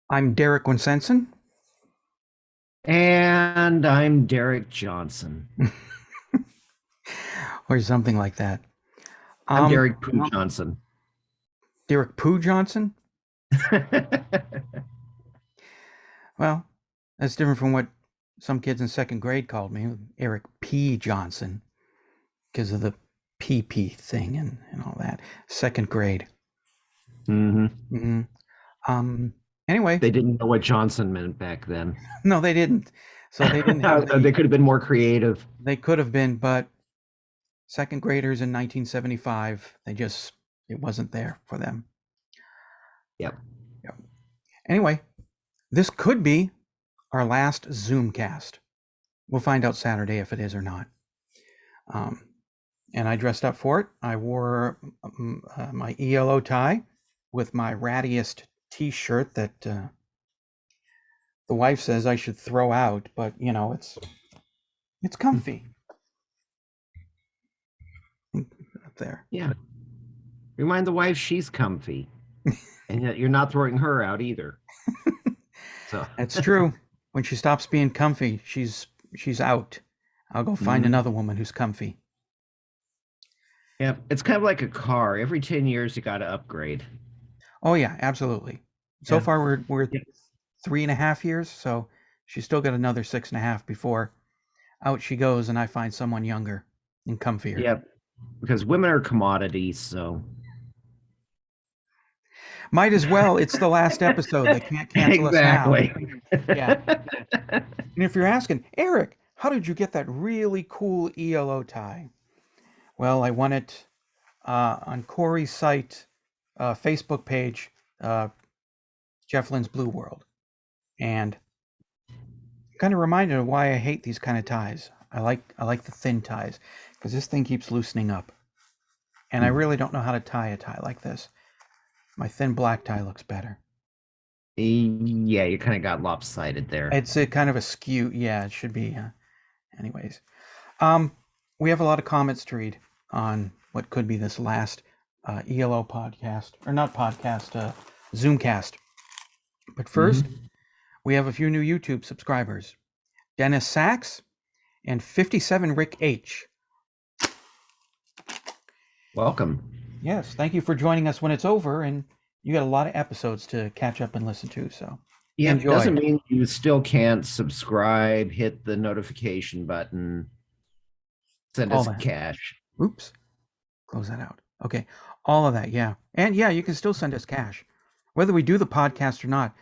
I'm Derek Wincentsen, And I'm Derek Johnson. or something like that. I'm Um, Derek Pooh Johnson. Derek Pooh Johnson. Well, that's different from what some kids in second grade called me, Eric P. Johnson, because of the PP thing and all that. Second grade. hmm hmm Um. Anyway, They didn't know what Johnson meant back then. no, they didn't. So they didn't have They the. could have been more creative. They could have been, but second graders in 1975, it wasn't there for them. Yep. Yep. Anyway, this could be our last Zoomcast. We'll find out Saturday if it is or not. Um, and I dressed up for it. I wore my E.L.O. tie with my rattiest T-shirt that the wife says I should throw out, but it's comfy up there. Yeah. Remind the wife she's comfy. And yet you're not throwing her out either. So That's true. When she stops being comfy, she's out. I'll go find mhm. another woman who's comfy. Yeah. It's kind of like a car. Every 10 years you gotta upgrade. Oh yeah, absolutely. So Yeah. far we're Yeah. 3.5 years, so she's still got another 6.5 before out she goes and I find someone younger and comfier. Yeah. Because women are commodities, so Might as well. It's the last episode. They can't cancel us now. exactly. Yeah. And if you're asking, Eric, how did you get that really cool E.L.O. tie? Well, I won it on Corey's site, Facebook page, uh, Jeff Lynn's Blue World. And kind of reminded of why I hate these kind of ties. I like the thin ties because this thing keeps loosening up. And I really don't know how to tie a tie like this. My thin black tie looks better. Yeah, you kind of got lopsided there. It's a kind of a skew. Yeah, it should be. Anyways, um, we have a lot of comments to read on what could be this last E.L.O. podcast, or not podcast, Zoomcast. But first, hmm we have a few new YouTube subscribers: Dennis Sachs and 57 Rick H. Welcome. Yes, thank you for joining us when it's over, and you got a lot of episodes to catch up and listen to. So Yep, enjoy doesn't mean you still can't subscribe, hit the notification button, send all us that. cash. Oops, close that out. Okay, all of that. Yeah, and yeah, you can still send us cash, whether we do the podcast or not.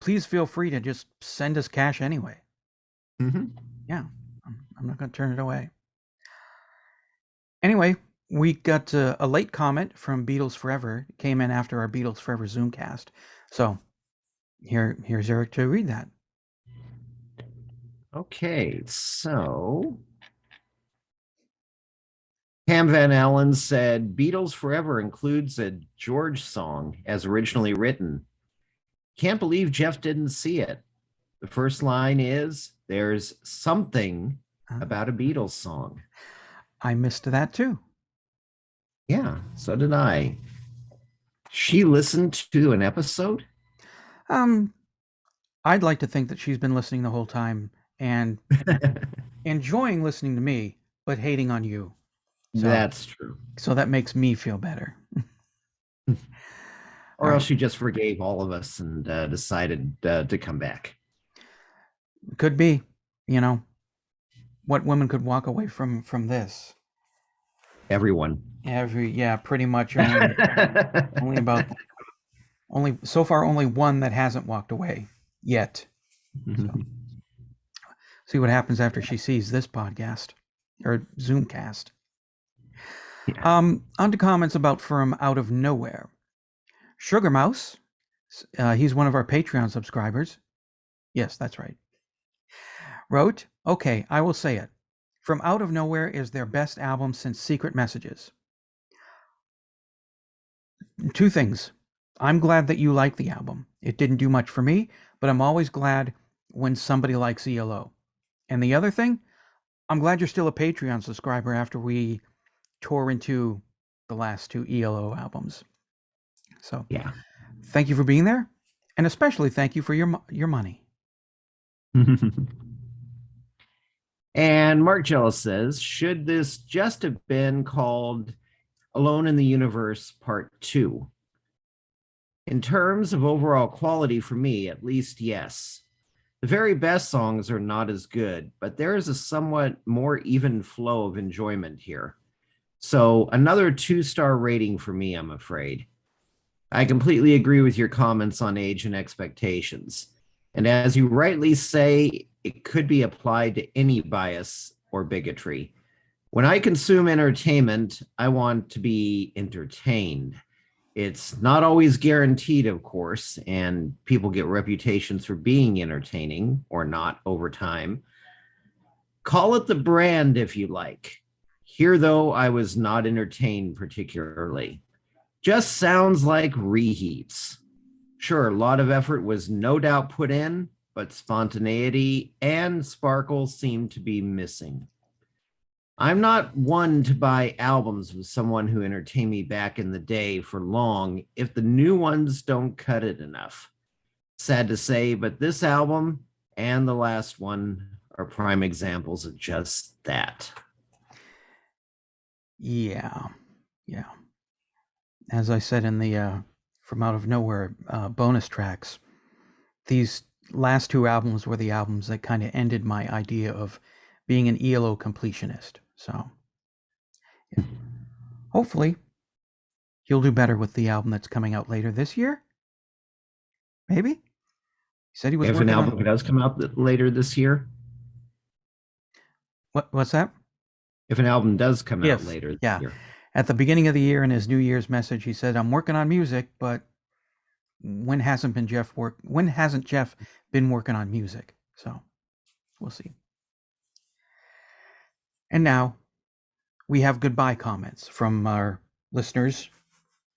Please feel free to just send us cash anyway. hmm Yeah, I'm not going to turn it away. Anyway, we got a late comment from Beatles Forever. It came in after our Beatles Forever Zoomcast. So here's Eric to read that. Okay, so Pam Van Allen said Beatles Forever includes a George song as originally written. Can't believe Jeff didn't see it. The first line is there's something Uh, about a Beatles song. I missed that too. Yeah, so did I. She listened to an episode? Um, I'd like to think that she's been listening the whole time and enjoying listening to me, but hating on you. So That's true. so that makes me feel better. All Or else right, she just forgave all of us and decided to come back. could be. You know what women could walk away from this? Everyone. Yeah, pretty much only about only so far only one that hasn't walked away yet. So see what happens after she sees this podcast or Zoomcast. Yeah. On to comments about From Out of Nowhere. Sugar Mouse, he's one of our Patreon subscribers. Yes, that's right. Wrote, okay, I will say it. From Out of Nowhere is their best album since Secret Messages. Two things. I'm glad that you like the album. It didn't do much for me, but I'm always glad when somebody likes E.L.O. And the other thing, I'm glad you're still a Patreon subscriber after we tore into the last two E.L.O. albums. So Yeah. thank you for being there. And especially thank you for your money. And Mark Jealous says, should this just have been called Alone in the Universe Part 2? In terms of overall quality, for me, at least, yes. The very best songs are not as good, but there is a somewhat more even flow of enjoyment here. So another 2-star rating for me, I'm afraid. I completely agree with your comments on age and expectations. And as you rightly say, it could be applied to any bias or bigotry. When I consume entertainment, I want to be entertained. It's not always guaranteed, of course, and people get reputations for being entertaining or not over time. Call it the brand if you like. Here, though, I was not entertained particularly. Just sounds like reheats. Sure, a lot of effort was no doubt put in, but spontaneity and sparkle seemed to be missing. I'm not one to buy albums with someone who entertained me back in the day for long if the new ones don't cut it enough. Sad to say, but this album and the last one are prime examples of just that. Yeah. Yeah. As I said in the From Out of Nowhere bonus tracks, these last two albums were the albums that kind of ended my idea of being an E.L.O. completionist. So, yeah. Hopefully, he'll do better with the album that's coming out later this year. Maybe. He said he was If an working album on. does come out later this year, What's that? if an album does come out If. later this Yeah. year. At the beginning of the year in his New Year's message, he said, "I'm working on music, but when hasn't Jeff been working on music?" So, we'll see. And now we have goodbye comments from our listeners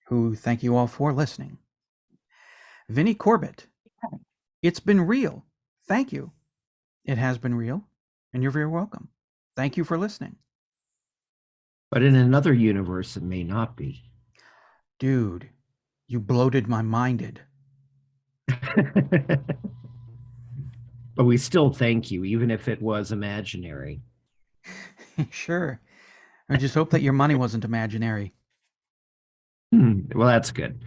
who thank you all for listening. Vinnie Corbett, it's been real. Thank you. It has been real, and you're very welcome. Thank you for listening. But in another universe, it may not be. Dude, you bloated my minded. But we still thank you, even if it was imaginary. Sure. I just hope that your money wasn't imaginary. Well, that's good.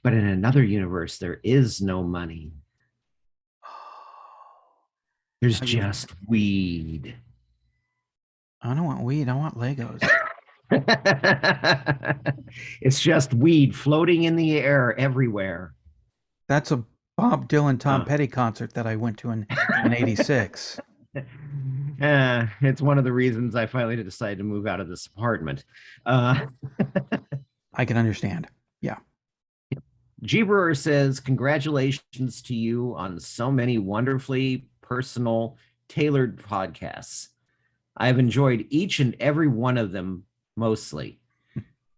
But in another universe, there is no money. There's I mean, just weed. I don't want weed. I want Legos. It's just weed floating in the air everywhere. That's a Bob Dylan Tom Petty concert that I went to in '86. It's one of the reasons I finally decided to move out of this apartment. I can understand. Yeah. G. Brewer says, congratulations to you on so many wonderfully personal, tailored podcasts. I've enjoyed each and every one of them mostly.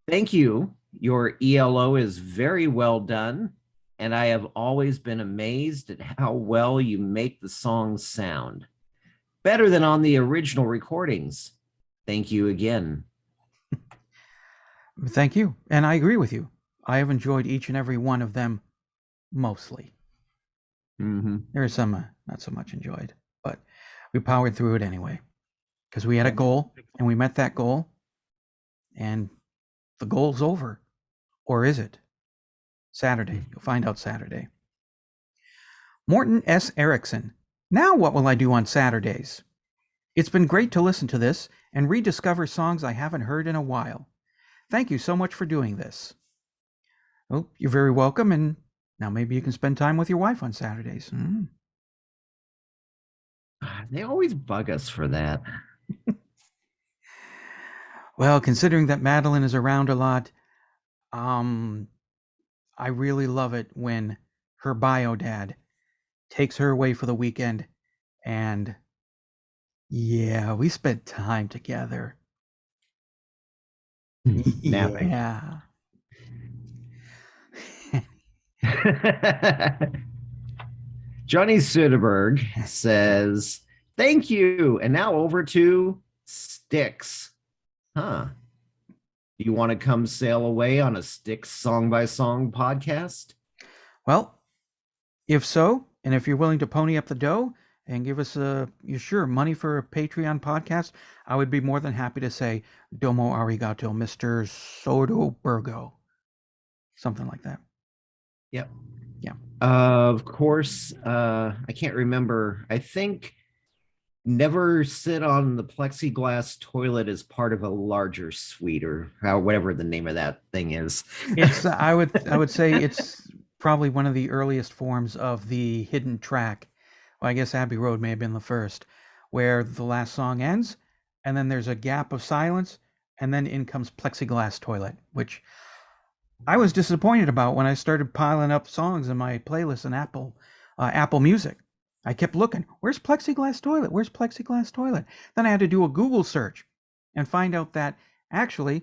Thank you. Your E.L.O. is very well done, and I have always been amazed at how well you make the songs sound. Better than on the original recordings. Thank you again. Thank you. And I agree with you. I have enjoyed each and every one of them mostly. Mm-hmm. There are some not so much enjoyed, but we powered through it anyway because we had a goal and we met that goal, and the goal's over. Or is it? Saturday. You'll find out Saturday. Morton S. Erickson. Now what will I do on Saturdays? It's been great to listen to this and rediscover songs I haven't heard in a while. Thank you so much for doing this. Well, you're very welcome, and now maybe you can spend time with your wife on Saturdays. They always bug us for that. Well, considering that Madeline is around a lot, I really love it when her bio dad takes her away for the weekend, and yeah, we spent time together. Napping. Yeah. Johnny Söderberg says, thank you. And now over to Sticks. Huh. Do you want to come sail away on a Styx song by song podcast? Well, if so, and if you're willing to pony up the dough and give us you sure money for a Patreon podcast, I would be more than happy to say domo arigato, Mr. Soderbergo, something like that. Yep. Yeah. Of course, I can't remember. I think never sit on the plexiglass toilet as part of a larger suite or whatever the name of that thing is. It's I would say it's probably one of the earliest forms of the hidden track. Well, I guess Abbey Road may have been the first, where the last song ends, and then there's a gap of silence, and then in comes Plexiglass Toilet, which I was disappointed about when I started piling up songs in my playlist in Apple Music. I kept looking, where's Plexiglass Toilet? Where's Plexiglass Toilet? Then I had to do a Google search and find out that actually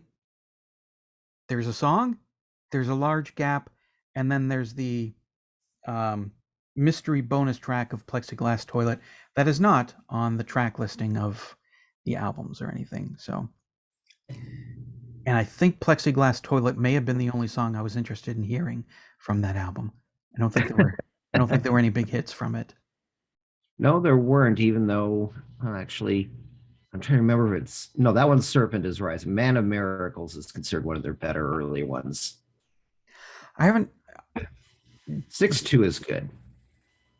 there's a song, there's a large gap, and then there's the um, mystery bonus track of Plexiglass Toilet that is not on the track listing of the albums or anything. So, and I think Plexiglass Toilet may have been the only song I was interested in hearing from that album. I don't think there were I don't think there were any big hits from it. No, there weren't, even though actually I'm trying to remember if it's no, that one's Serpent is Rising. Man of Miracles is considered one of their better early ones. I haven't 6-2 is good.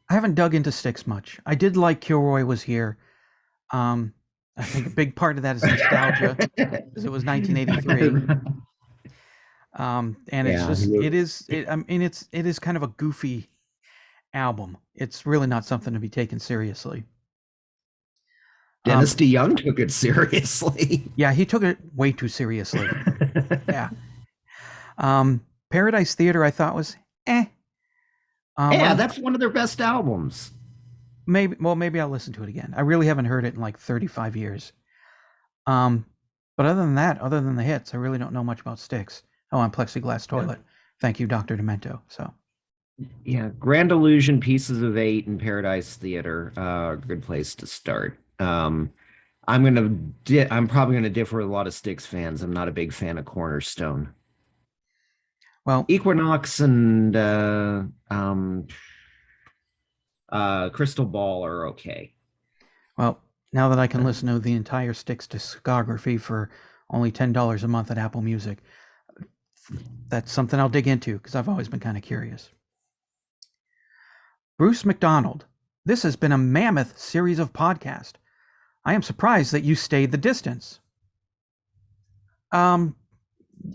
I haven't dug into Styx much. I did like Kilroy Was Here. Um, I think a big part of that is nostalgia because it was 1983. And it's Yeah. just I mean it is kind of a goofy album. It's really not something to be taken seriously. Dennis DeYoung took it seriously. Yeah, he took it way too seriously. Yeah. Paradise Theater I thought was eh. Yeah, that's one of their best albums. Maybe I'll listen to it again. I really haven't heard it in like 35 years. Um, but other than that, other than the hits, I really don't know much about Styx. Oh, on Plexiglass Toilet. Thank you, Dr. Demento. So, Yeah, Grand Illusion, Pieces of Eight, and Paradise Theater, good place to start. I'm probably gonna differ with a lot of Styx fans. I'm not a big fan of Cornerstone. well, Equinox and Crystal Ball are okay. well, now that I can listen to the entire Styx discography for only $10 a month at Apple Music, that's something I'll dig into because I've always been kind of curious. Bruce McDonald, this has been a mammoth series of podcasts. I am surprised that you stayed the distance. Um,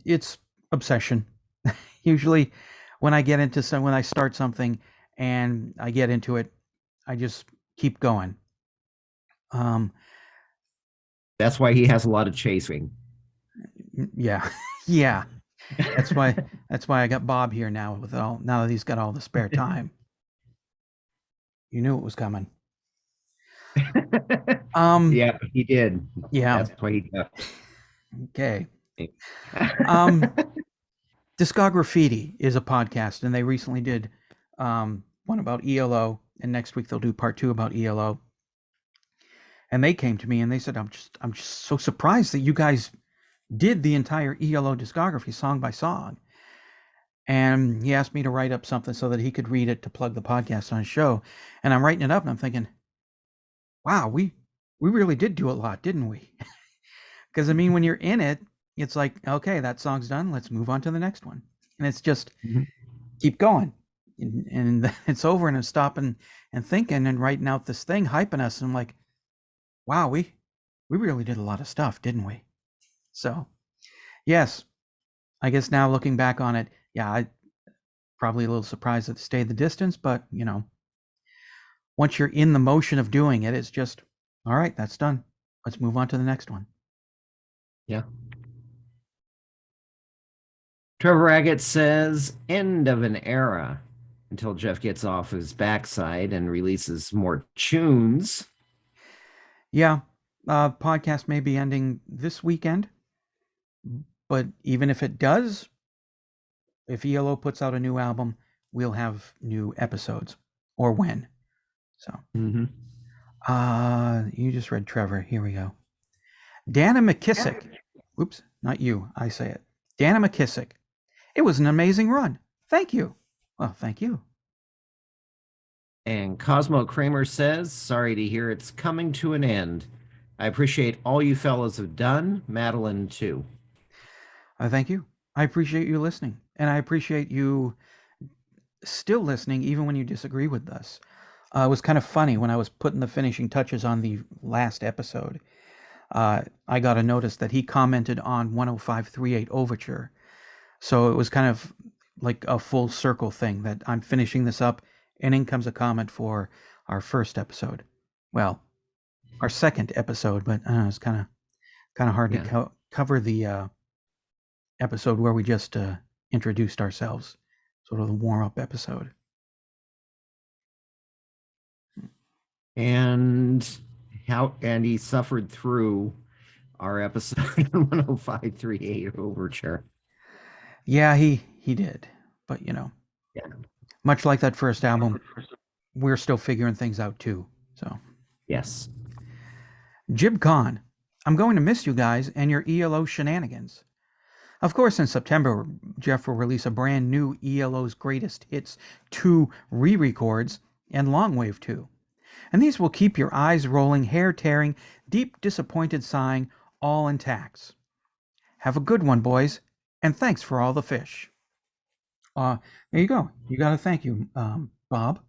it's obsession. Usually, when I start something and I get into it, I just keep going. Um, That's why he has a lot of chasing. yeah, yeah. That's why I got Bob here now now that he's got all the spare time. You knew it was coming. Yeah, he did. Yeah. That's why he left. Okay. Um, Discograffiti is a podcast, and they recently did one about E.L.O, and next week they'll do part 2 about E.L.O. And they came to me and they said, I'm just so surprised that you guys did the entire E.L.O discography song by song. And he asked me to write up something so that he could read it to plug the podcast on his show. And I'm writing it up and I'm thinking, wow, we really did do a lot, didn't we? Because I mean, when you're in it, it's like, okay, that song's done. Let's move on to the next one. And it's just keep going. And it's over and I'm stopping and thinking and writing out this thing, hyping us. And I'm like, wow, we really did a lot of stuff, didn't we? So, yes, I guess now looking back on it, yeah, I probably a little surprised that it stayed the distance, but once you're in the motion of doing it, it's just, all right, that's done. Let's move on to the next one. Yeah. Trevor Agate says, end of an era until Jeff gets off his backside and releases more tunes. Yeah, podcast may be ending this weekend, but even if it does, if E.L.O puts out a new album, we'll have new episodes, or when. So, you just read Trevor. Here we go. Dana McKissick. Oops, not you. I say it. Dana McKissick. It was an amazing run. Thank you. Well, thank you. And Cosmo Kramer says, sorry to hear it's coming to an end. I appreciate all you fellows have done. Madeline, too. Thank you. I appreciate you listening, and I appreciate you still listening even when you disagree with us. It was kind of funny when I was putting the finishing touches on the last episode. I got a notice that he commented on 10538 Overture. So it was kind of like a full circle thing that I'm finishing this up, and in comes a comment for our first episode. Well, our second episode, but it's kind of hard Yeah. to cover the episode where we just introduced ourselves, sort of the warm up episode. And he suffered through our episode 10538 Overture. Yeah, he did, but Yeah. much like that first album, we're still figuring things out too. So, Yes. Jib Khan, I'm going to miss you guys and your E.L.O. shenanigans. Of course, in September, Jeff will release a brand new E.L.O.'s Greatest Hits 2 re records and Longwave 2. And these will keep your eyes rolling, hair tearing, deep disappointed sighing, all intact. Have a good one, boys, and thanks for all the fish. There you go. You got to thank you, Bob.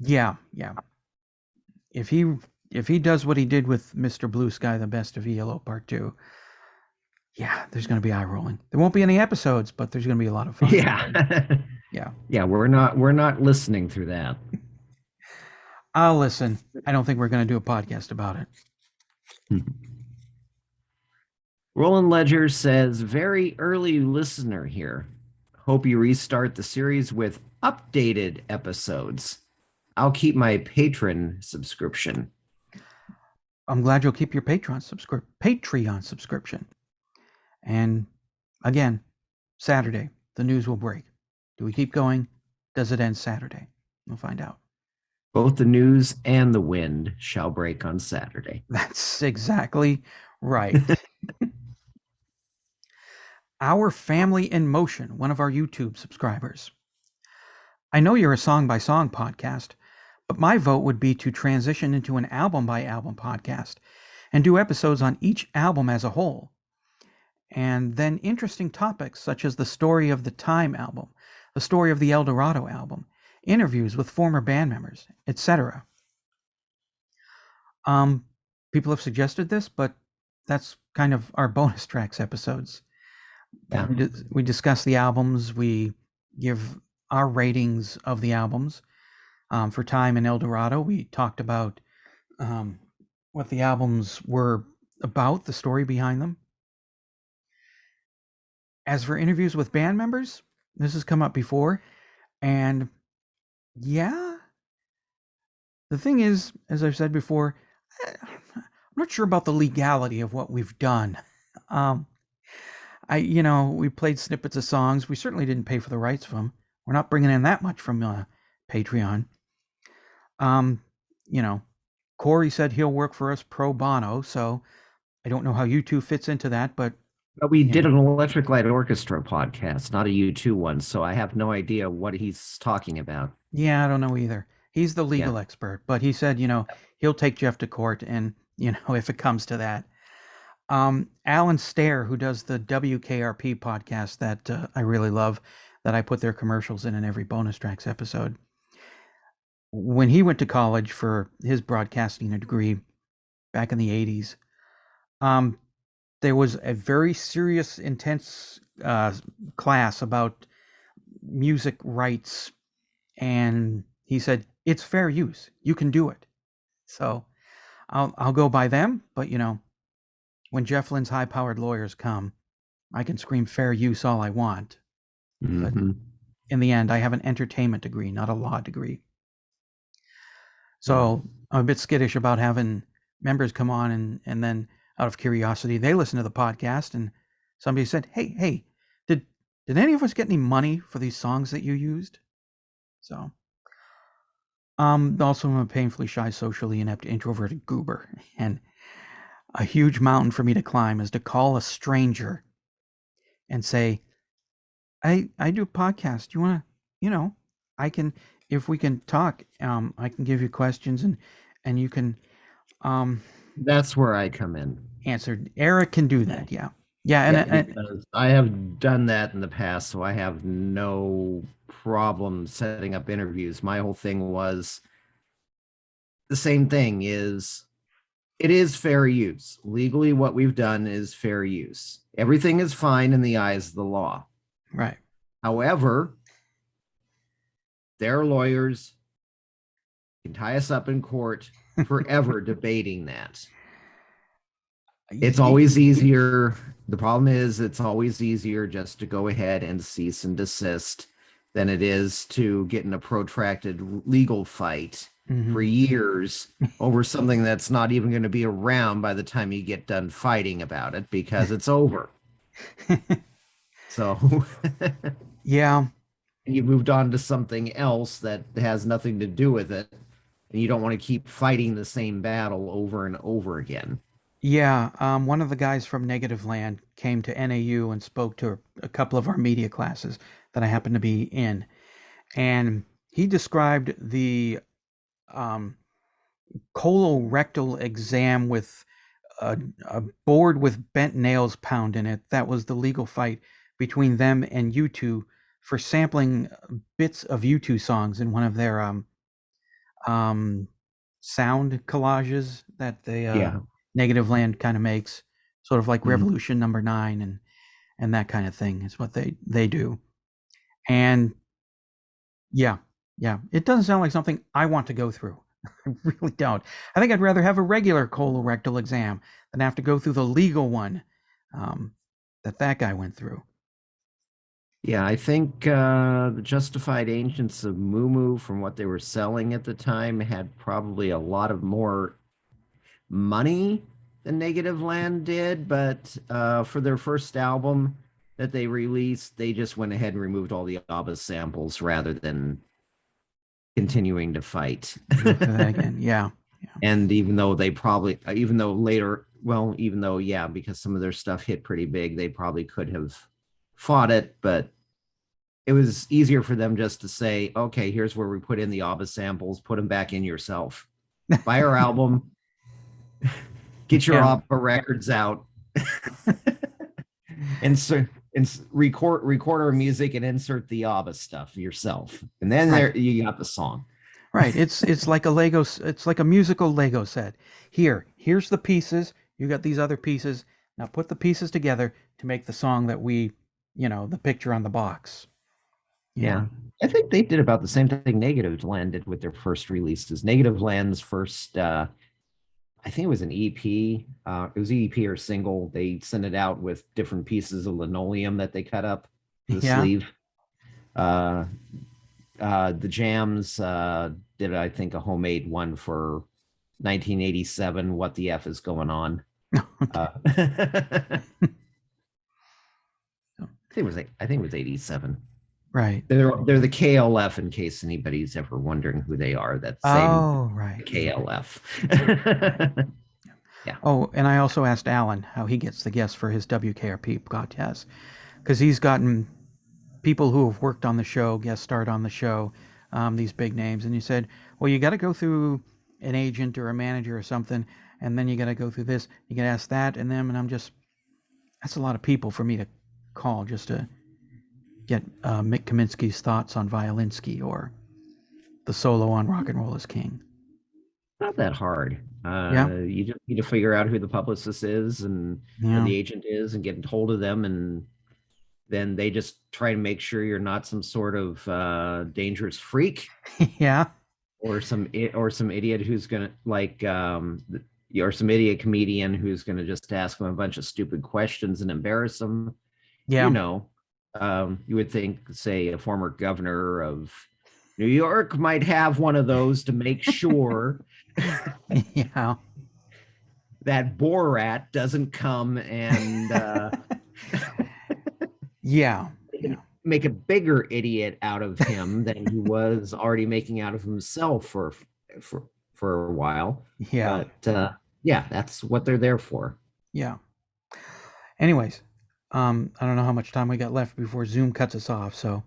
Yeah. If he does what he did with Mr. Blue Sky, the best of E.L.O. Part 2, yeah, there's going to be eye rolling. There won't be any episodes, but there's going to be a lot of fun. Yeah. Yeah. Yeah, we're not listening through that. I'll listen. I don't think we're going to do a podcast about it. Roland Ledger says, very early listener here. Hope you restart the series with updated episodes. I'll keep my patron subscription. I'm glad you'll keep your Patreon subscription. And again, Saturday, the news will break. Do we keep going? Does it end Saturday? We'll find out. Both the news and the wind shall break on Saturday. That's exactly right. Our Family in Motion, one of our YouTube subscribers. I know you're a song by song podcast, but my vote would be to transition into an album by album podcast and do episodes on each album as a whole. And then interesting topics such as the story of the Time album, the story of the El Dorado album, interviews with former band members, etc. People have suggested this, but that's kind of our bonus tracks episodes. Yeah. We discuss the albums, we give our ratings of the albums. For Time and El Dorado, we talked about what the albums were about, the story behind them. As for interviews with band members, this has come up before, and yeah, the thing is, as I've said before, I'm not sure about the legality of what we've done. We played snippets of songs. We certainly didn't pay for the rights of them. We're not bringing in that much from Patreon. Corey said he'll work for us pro bono, so I don't know how U2 fits into that, but we did an Electric Light Orchestra podcast, not a U2 one, so I have no idea what he's talking about. Yeah, I don't know either. He's the legal expert, but he said, he'll take Jeff to court, and if it comes to that. Alan Stair, who does the WKRP podcast that I really love, that I put their commercials in every bonus tracks episode. When he went to college for his broadcasting degree back in the 80s, there was a very serious, intense class about music rights, and he said, it's fair use. You can do it. So I'll go by them, but when Jeff Lynne's high-powered lawyers come, I can scream fair use all I want. Mm-hmm. But in the end, I have an entertainment degree, not a law degree. So I'm a bit skittish about having members come on and then out of curiosity, they listen to the podcast and somebody said, hey, did any of us get any money for these songs that you used? So also I'm a painfully shy, socially inept, introverted goober. And a huge mountain for me to climb is to call a stranger and say, I do podcasts. Do you want to, you know, I can, if we can talk, I can give you questions and you can, um, That's where I come in. answer. Eric can do that. Yeah. Yeah. Yeah, because I have done that in the past, so I have no problem setting up interviews. My whole thing was the same thing is it is fair use. Legally, what we've done is fair use. Everything is fine in the eyes of the law. right. However, their lawyers can tie us up in court forever debating that. It's Ye- always easier. The problem is, it's always easier just to go ahead and cease and desist than it is to get in a protracted legal fight for mhm. years over something that's not even going to be around by the time you get done fighting about it because it's over. So Yeah. you moved on to something else that has nothing to do with it, and you don't want to keep fighting the same battle over and over again. Yeah. One of the guys from Negative Land came to NAU and spoke to a couple of our media classes that I happened to be in. And he described the um, colorectal exam with a board with bent nails pound in it. That was the legal fight between them and U2 for sampling bits of U2 songs in one of their um, sound collages that the Yeah. Negative Land kind of makes, sort of like Mhm. Revolution Number Nine and that kind of thing is what they do. And yeah, yeah, it doesn't sound like something I want to go through. I really don't. I think I'd rather have a regular colorectal exam than have to go through the legal one um, that guy went through. Yeah, I think the Justified Ancients of Mumu, from what they were selling at the time, had probably a lot of more money than Negative Land did. But for their first album that they released, they just went ahead and removed all the ABBA samples rather than continuing to fight. Go through that again. Yeah, yeah, And even though they probably, even though later, well, even though, yeah, because some of their stuff hit pretty big, they probably could have fought it, but it was easier for them just to say, okay, here's where we put in the ABBA samples, put them back in yourself. Buy our album, get your yeah. ABBA records out, insert and record our music and insert the ABBA stuff yourself. And then Right, there you got the song. right. It's like a Lego. It's like a musical Lego set. Here's the pieces. You got these other pieces. Now put the pieces together to make the song that we, the picture on the box. Yeah, Yeah. I think they did about the same thing Negative Land did with their first releases. Negative Land's first I think it was an EP. It was EP or single. They sent it out with different pieces of linoleum that they cut up for the yeah. sleeve. Uh, the Jams did, I think, a homemade one for 1987. What the F is going on? Okay. I think it was. I think it was 87. Right. They're the KLF. In case anybody's ever wondering who they are, that same Oh, right. KLF. Right. Yeah. Oh, and I also asked Alan how he gets the guests for his WKRP podcast because he's gotten people who have worked on the show, guest starred on the show, these big names, and he said, "Well, you got to go through an agent or a manager or something, and then you got to go through this. You got to ask that and them." And I'm just, that's a lot of people for me to call just to get Mick Kaminsky's thoughts on Violinsky or the solo on Rock and Roll is King. Not that hard. Yeah, You just need to figure out who the publicist is and or yeah, the agent is and get hold of them, and then they just try to make sure you're not some sort of dangerous freak yeah, or some idiot who's gonna like or some idiot comedian who's gonna just ask them a bunch of stupid questions and embarrass them. You yeah, know, you would think, say, a former governor of New York might have one of those to make sure yeah, that Borat doesn't come and yeah, yeah, make a bigger idiot out of him than he was already making out of himself for for a while. yeah. But Yeah, that's what they're there for. Yeah. Anyways, I don't know how much time we got left before Zoom cuts us off, so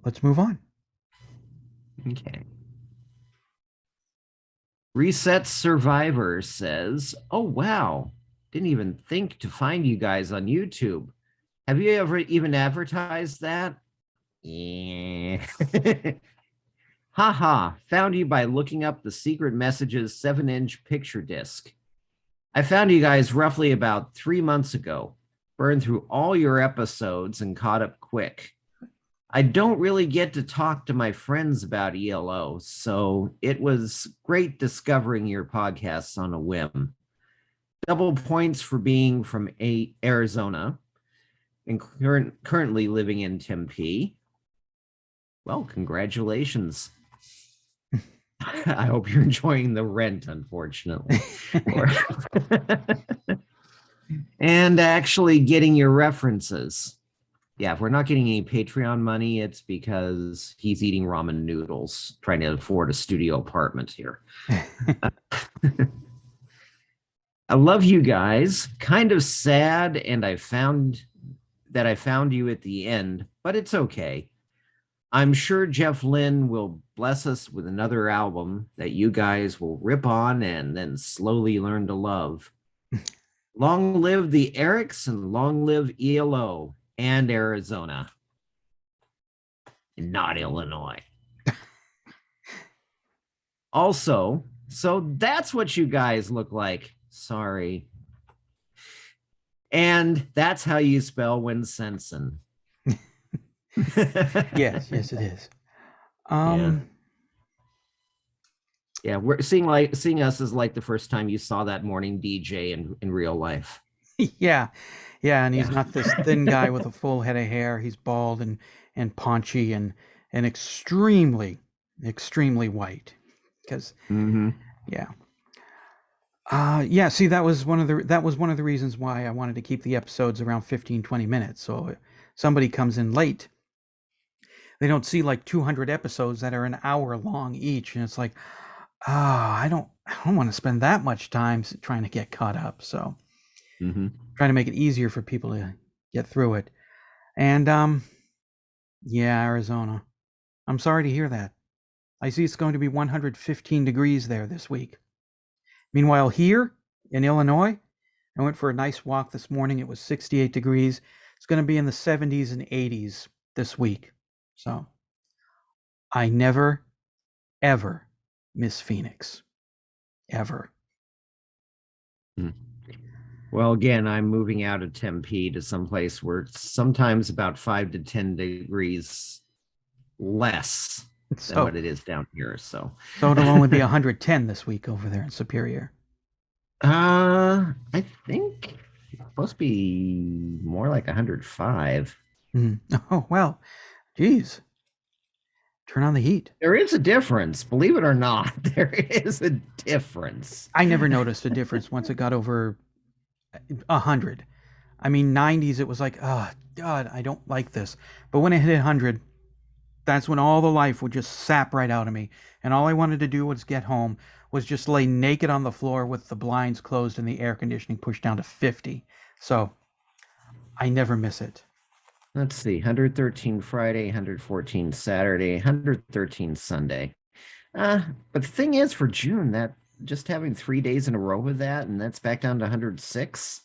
let's move on. Okay. Reset Survivor says, "Oh wow, didn't even think to find you guys on YouTube. Have you ever even advertised that?" Yeah. Haha, found you by looking up the Secret Messages 7-inch picture disc. I found you guys roughly about 3 months ago. Burned through all your episodes and caught up quick. I don't really get to talk to my friends about E.L.O, so it was great discovering your podcasts on a whim. Double points for being from Arizona and currently living in Tempe. Well, congratulations. I hope you're enjoying the rent, unfortunately. And actually getting your references. Yeah, if we're not getting any Patreon money, it's because he's eating ramen noodles, trying to afford a studio apartment here. I love you guys. Kind of sad, and I found you at the end, but it's okay. I'm sure Jeff Lynne will bless us with another album that you guys will rip on and then slowly learn to love. Long live the Erics and long live E.L.O and Arizona, and not Illinois. Also, so that's what you guys look like. Sorry. And that's how you spell Wincentsen. Yes, it is. Yeah, we're seeing us as like the first time you saw that morning DJ in real life. Yeah, and he's Yeah. not this thin guy with a full head of hair. He's bald and paunchy and extremely white. Because yeah. Yeah, see, that was one of the reasons why I wanted to keep the episodes around 15, 20 minutes. So if somebody comes in late, they don't see like 200 episodes that are an hour long each, and it's like, oh, I don't want to spend that much time trying to get caught up. So trying to make it easier for people to get through it. And yeah, Arizona. I'm sorry to hear that. I see it's going to be 115 degrees there this week. Meanwhile, here in Illinois, I went for a nice walk this morning. It was 68 degrees. It's going to be in the 70s and 80s this week. So I never, ever miss Phoenix. Ever. Well, again, I'm moving out of Tempe to someplace where it's sometimes about 5 to 10 degrees less than what it is down here. So it'll only be 110 this week over there in Superior. I think it's supposed to be more like 105. Oh, well, geez. Turn on the heat. There is a difference, believe it or not. There is a difference. I never noticed a difference once it got over 100. I mean, 90s, it was like, oh, God, I don't like this. But when it hit 100, that's when all the life would just sap right out of me. And all I wanted to do was get home, was just lay naked on the floor with the blinds closed and the air conditioning pushed down to 50. So I never miss it. Let's see, 113 Friday, 114 Saturday, 113 Sunday. But the thing is, for June, that just having 3 days in a row with that, and that's back down to 106,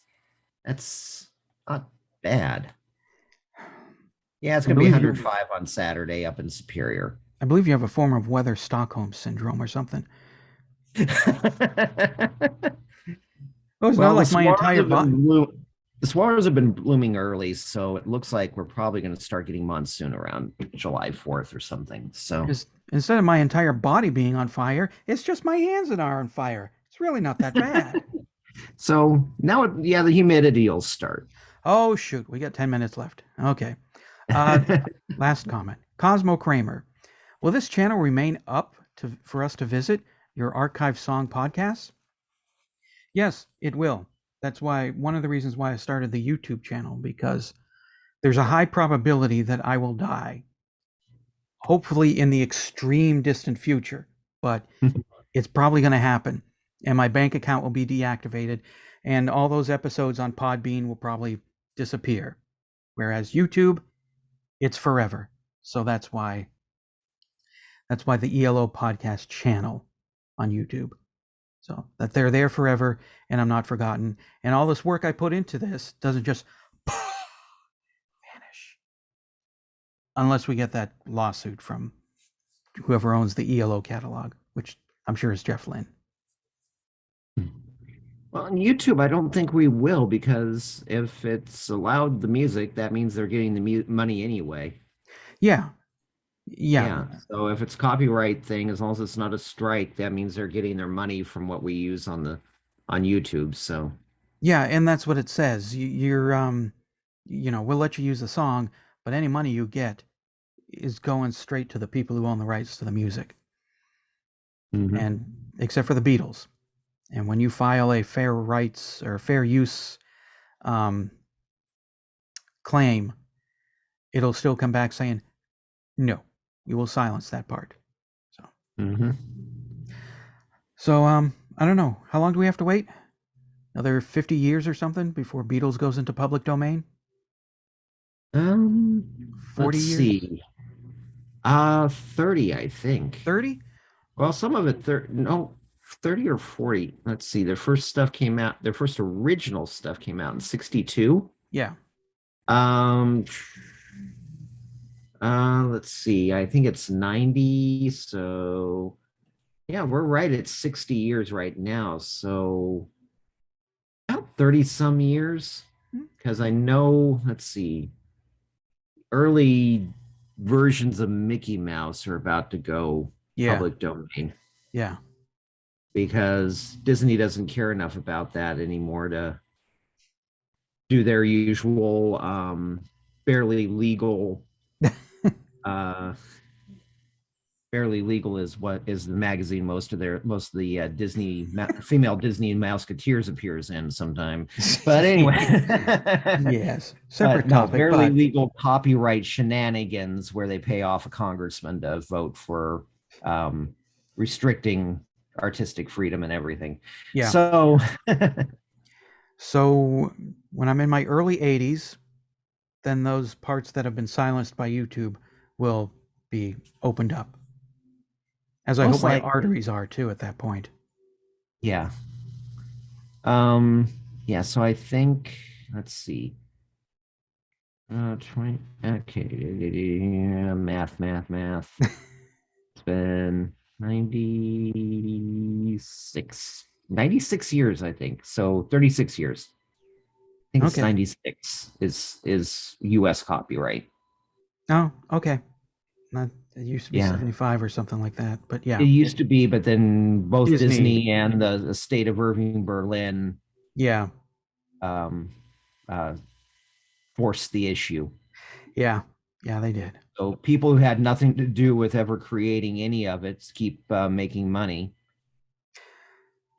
that's not bad. Yeah, it's going to be 105 on Saturday up in Superior. I believe you have a form of weather Stockholm syndrome or something. Oh, it's not like my entire body. The swallows have been blooming early, so it looks like we're probably going to start getting monsoon around July 4th or something. So instead of my entire body being on fire, it's just my hands that are on fire. It's really not that bad. So now, the humidity will start. Oh, shoot. We got 10 minutes left. Okay. Last comment. Cosmo Kramer. Will this channel remain up for us to visit your archive song podcasts? Yes, it will. That's why one of the reasons why I started the YouTube channel, because there's a high probability that I will die. Hopefully in the extreme distant future, but it's probably going to happen. and my bank account will be deactivated, and all those episodes on Podbean will probably disappear. Whereas YouTube, it's forever. So that's why the E.L.O. podcast channel on YouTube. So that they're there forever and I'm not forgotten. And all this work I put into this doesn't just vanish unless we get that lawsuit from whoever owns the E.L.O. catalog, which I'm sure is Jeff Lynne. Well, on YouTube, I don't think we will, because if it's allowed the music, that means they're getting the money anyway. Yeah. Yeah. So if it's copyright thing, as long as it's not a strike, that means they're getting their money from what we use on YouTube. So Yeah, and that's what it says. We'll let you use the song, but any money you get is going straight to the people who own the rights to the music. And except for the Beatles. And when you file a fair rights or fair use claim, it'll still come back saying, no, we will silence that part. So, I don't know. How long do we have to wait? Another 50 years or something before Beatles goes into public domain? 40 let's years? see. 30, I think. 30? Well, some of it, 30 or 40. Let's see. Their first original stuff came out in 62. Yeah. Let's see. I think it's 90. So yeah, we're right at 60 years right now. So about 30 some years. Because I know, let's see, early versions of Mickey Mouse are about to go public domain. Yeah. Because Disney doesn't care enough about that anymore to do their usual barely legal Barely Legal is what is the magazine most of the Disney female Disney Mouseketeers appears in sometime. But anyway, yes, separate topic. Barely Legal copyright shenanigans where they pay off a congressman to vote for restricting artistic freedom and everything. Yeah. So when I'm in my early 80s, then those parts that have been silenced by YouTube will be opened up. As I hope my arteries are too at that point. Yeah. Yeah, so I think, let's see. 20, okay, math. It's been 96 years, I think. So 36 years. I think it's 96 is US copyright. Oh, okay. It used to be 75 or something like that, but yeah. It used to be, but then both Disney and the state of Irving Berlin forced the issue. Yeah, they did. So people who had nothing to do with ever creating any of it keep making money.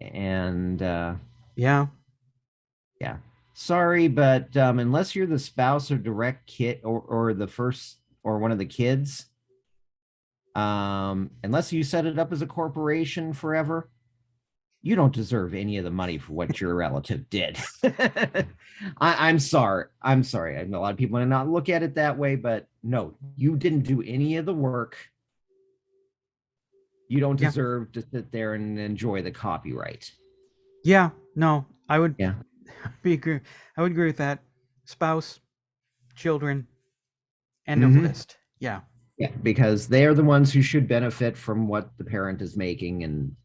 And yeah. Sorry, but unless you're the spouse or direct kid or the first or one of the kids, unless you set it up as a corporation forever, you don't deserve any of the money for what your relative did. I'm sorry. I know a lot of people might not look at it that way, but no, you didn't do any of the work. You don't deserve to sit there and enjoy the copyright. Yeah, no, I would I would agree with that. Spouse, children, end of list. Yeah. Yeah, because they are the ones who should benefit from what the parent is making and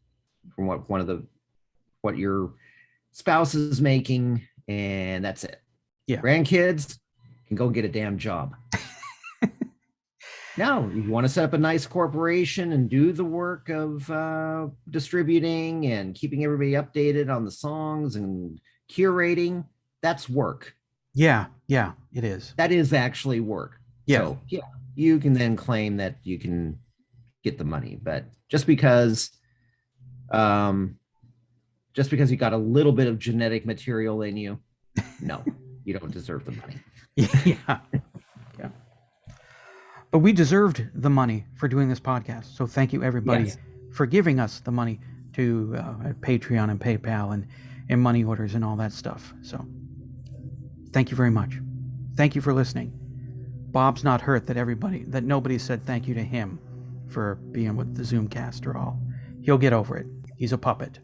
from what your spouse is making, and that's it. Yeah. Grandkids can go get a damn job. Now, if you want to set up a nice corporation and do the work of distributing and keeping everybody updated on the songs and curating, that's work. Yeah, it is. That is actually work. Yeah. So, yeah, you can then claim that you can get the money, but just because you got a little bit of genetic material in you, no, you don't deserve the money. Yeah. But we deserved the money for doing this podcast. So thank you, everybody, for giving us the money to Patreon and PayPal and money orders and all that stuff. So thank you very much. Thank you for listening. Bob's not hurt that nobody said thank you to him for being with the Zoomcast or all. He'll get over it. He's a puppet.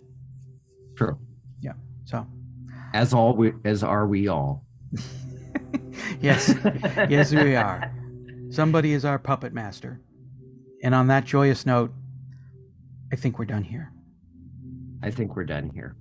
True. Yeah. So as are we all. yes, yes, we are. Somebody is our puppet master. And on that joyous note, I think we're done here. I think we're done here.